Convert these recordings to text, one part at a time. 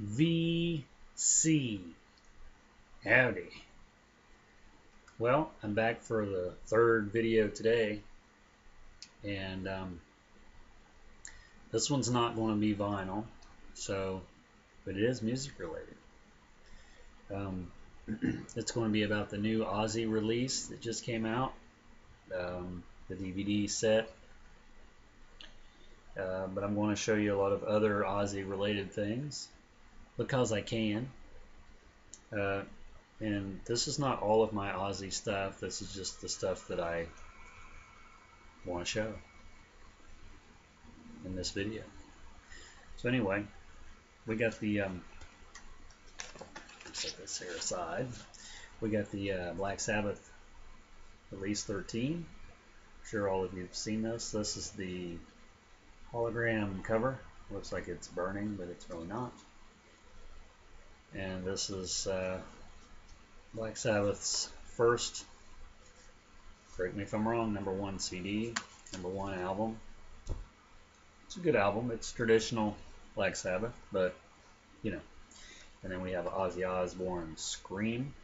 VC. Howdy. Well, I'm back for the third video today, and this one's not going to be vinyl, but it is music related. Um, it's going to be about the new Ozzy release that just came out, the DVD set, but I'm going to show you a lot of other Ozzy related things because I can. Uh, and this is not all of my Ozzy stuff. This is just the stuff that I want to show in this video. So anyway, we got the set this here aside. We got the Black Sabbath Release 13. I'm sure all of you have seen this. This is the hologram cover. Looks like it's burning, but it's really not. And this is Black Sabbath's first, correct me if I'm wrong, #1 CD, #1 album. It's a good album. It's traditional Black Sabbath, but you know. And then we have Ozzy Osbourne Scream,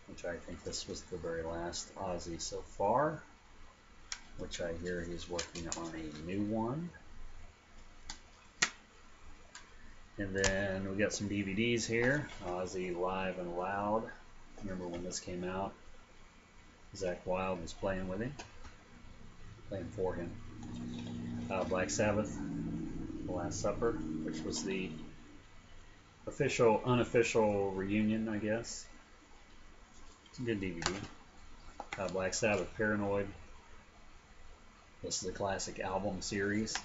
which I think this was the very last Ozzy so far, which I hear he's working on a new one. And then we got some DVDs here. Ozzy Live and Loud. Remember when this came out? Zakk Wylde was playing with him, playing for him. Black Sabbath, The Last Supper, which was the official, unofficial reunion, I guess. It's a good DVD. Black Sabbath Paranoid. This is a classic album series.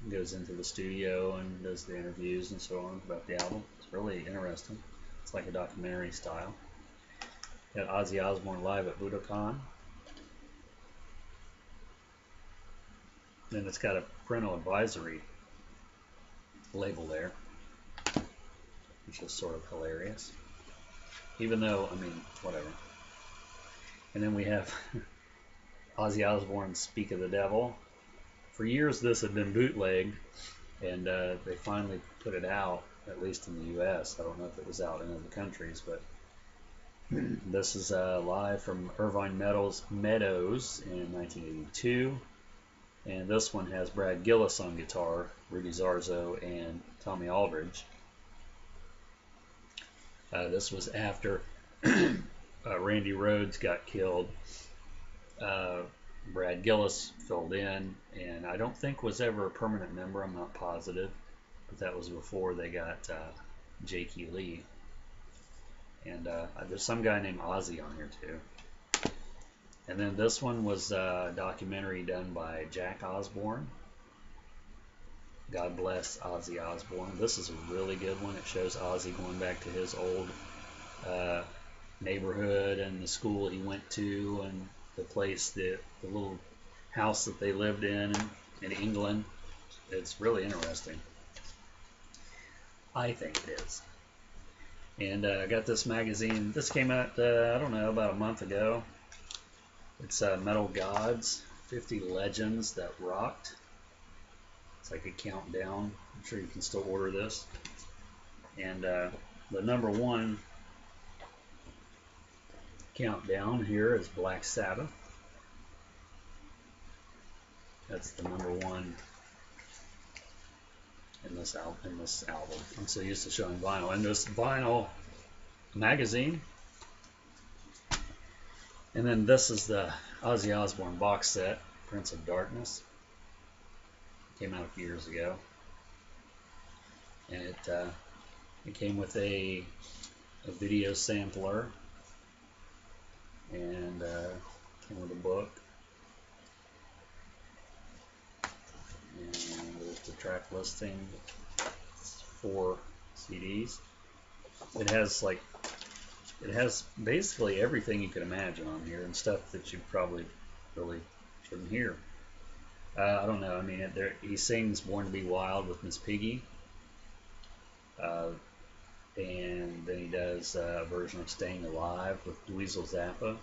Goes into the studio and does the interviews and so on about the album. It's really interesting. It's like a documentary style. Got Ozzy Osbourne live at Budokan. Then it's got a parental advisory label there, which is sort of hilarious. Even though, I mean, whatever. And then we have Ozzy Osbourne's Speak of the Devil. For years this had been bootlegged, and they finally put it out, at least in the US. I don't know if it was out in other countries, but this is live from Irvine Meadows in 1982. And this one has Brad Gillis on guitar, Rudy Zarzo, and Tommy Aldridge. This was after Randy Rhoads got killed. Brad Gillis filled in, and I don't think was ever a permanent member. I'm not positive, but that was before they got J.K. Lee. And there's some guy named Ozzy on here too. And then this one was a documentary done by Jack Osbourne. God bless Ozzy Osbourne. This is a really good one. It shows Ozzy going back to his old neighborhood and the school he went to and the place, the little house that they lived in England. It's really interesting. I think it is. And I got this magazine. This came out, I don't know, about a month ago. It's Metal Gods, 50 Legends That Rocked. It's like a countdown. I'm sure you can still order this. And the #1 countdown here is Black Sabbath. That's the #1 in this album. I'm so used to showing vinyl. And this vinyl magazine. And then this is the Ozzy Osbourne box set, Prince of Darkness. Came out a few years ago. And it came with a video sampler, and came with a book, and there's the track listing. It's 4 CDs. It has basically everything you could imagine on here, and stuff that you probably really shouldn't hear. I don't know. I mean, he sings "Born to Be Wild" with Miss Piggy. And then he does a version of "Staying Alive" with Dweezil Zappa,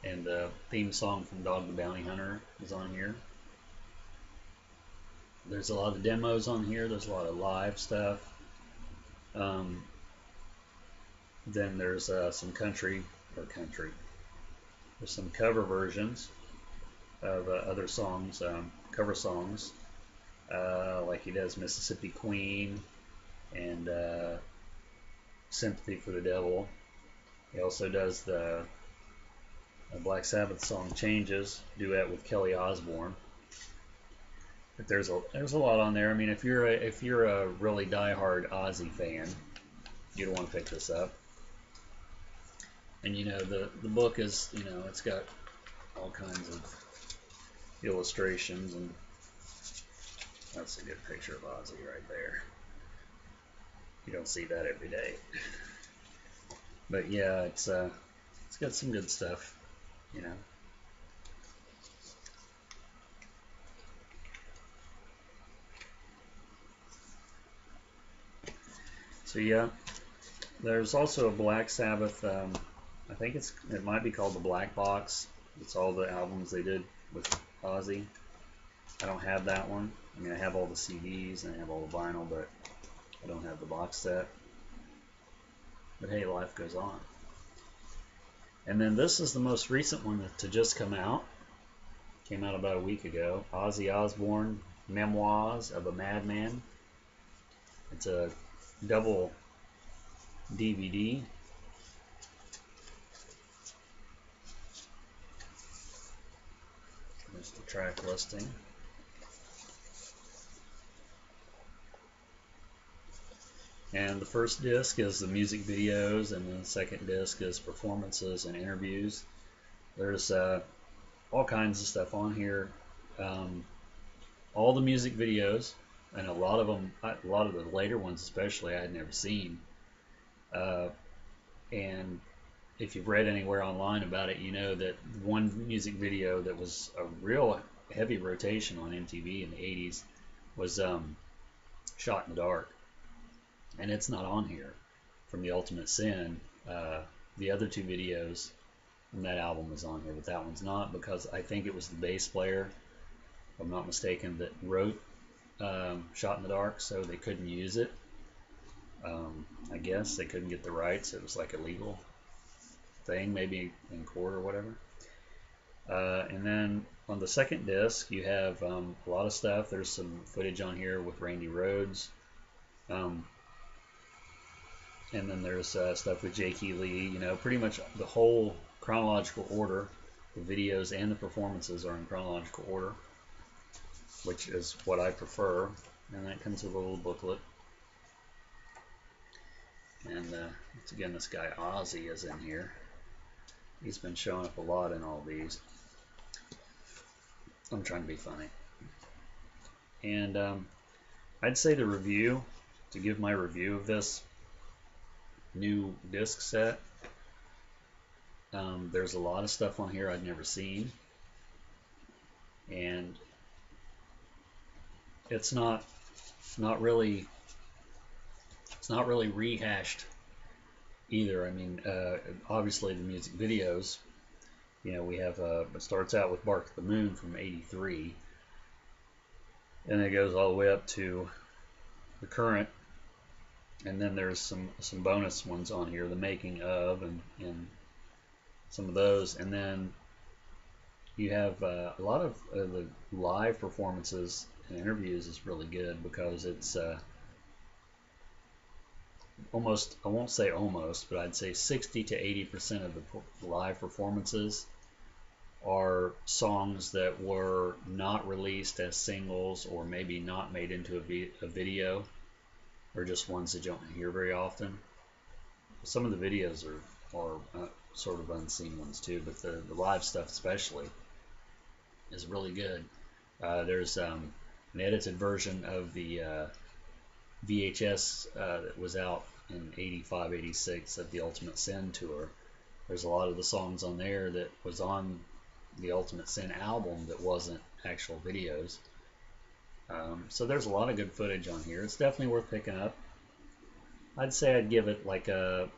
and the theme song from Dog the Bounty Hunter is on here. There's a lot of demos on here. There's a lot of live stuff. Um, then there's some country. There's some cover versions of other songs, cover songs, like he does Mississippi Queen and Sympathy for the Devil. He also does the Black Sabbath song Changes, duet with Kelly Osbourne. But there's a lot on there. I mean, if you're a really diehard Ozzy fan, you'd want to pick this up. And the book is, it's got all kinds of illustrations, and that's a good picture of Ozzy right there. You don't see that every day. But yeah, it's got some good stuff, you know. So yeah, there's also a Black Sabbath. I think it might be called the Black Box. It's all the albums they did with Ozzy. I don't have that one. I mean, I have all the CDs and I have all the vinyl, but I don't have the box set. But hey, life goes on. And then this is the most recent one to just come out. Came out about a week ago. Ozzy Osbourne, Memoirs of a Madman. It's a double DVD. There's the track listing. And the first disc is the music videos, and the second disc is performances and interviews. There's all kinds of stuff on here. All the music videos, and a lot of the later ones especially, I had never seen. And if you've read anywhere online about it, you know that one music video that was a real heavy rotation on MTV in the 80s was Shot in the Dark. And it's not on here from The Ultimate Sin. The other two videos from that album is on here, but that one's not, because I think it was the bass player, if I'm not mistaken, that wrote Shot in the Dark, so they couldn't use it. I guess they couldn't get the rights. It was like a legal thing, maybe in court or whatever. And then on the second disc, you have a lot of stuff. There's some footage on here with Randy Rhoads. And then there's stuff with J.K. Lee. Pretty much the whole chronological order. The videos and the performances are in chronological order, which is what I prefer. And that comes with a little booklet. And once again, this guy Ozzy is in here. He's been showing up a lot in all these. I'm trying to be funny. And I'd say to give my review of this new disc set, there's a lot of stuff on here I'd never seen, and it's not really rehashed either. I mean, obviously the music videos, we have it starts out with Bark at the Moon from '83, and it goes all the way up to the current. And then there's some bonus ones on here, the making of, and some of those. And then you have a lot of the live performances and interviews is really good, because it's almost, I won't say almost, but I'd say 60 to 80% of the live performances are songs that were not released as singles, or maybe not made into a video, or just ones that you don't hear very often. Some of the videos are sort of unseen ones too, but the live stuff especially is really good. There's an edited version of the VHS that was out in '85, '86 of the Ultimate Sin tour. There's a lot of the songs on there that was on the Ultimate Sin album that wasn't actual videos. So there's a lot of good footage on here. It's definitely worth picking up. I'd say I'd give it like a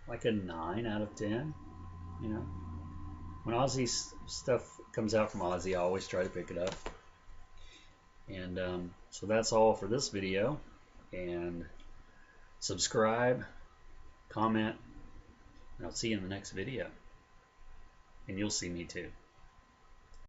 9 out of 10. When Ozzy stuff comes out from Ozzy, I always try to pick it up. And so that's all for this video. And subscribe, comment, and I'll see you in the next video. And you'll see me too.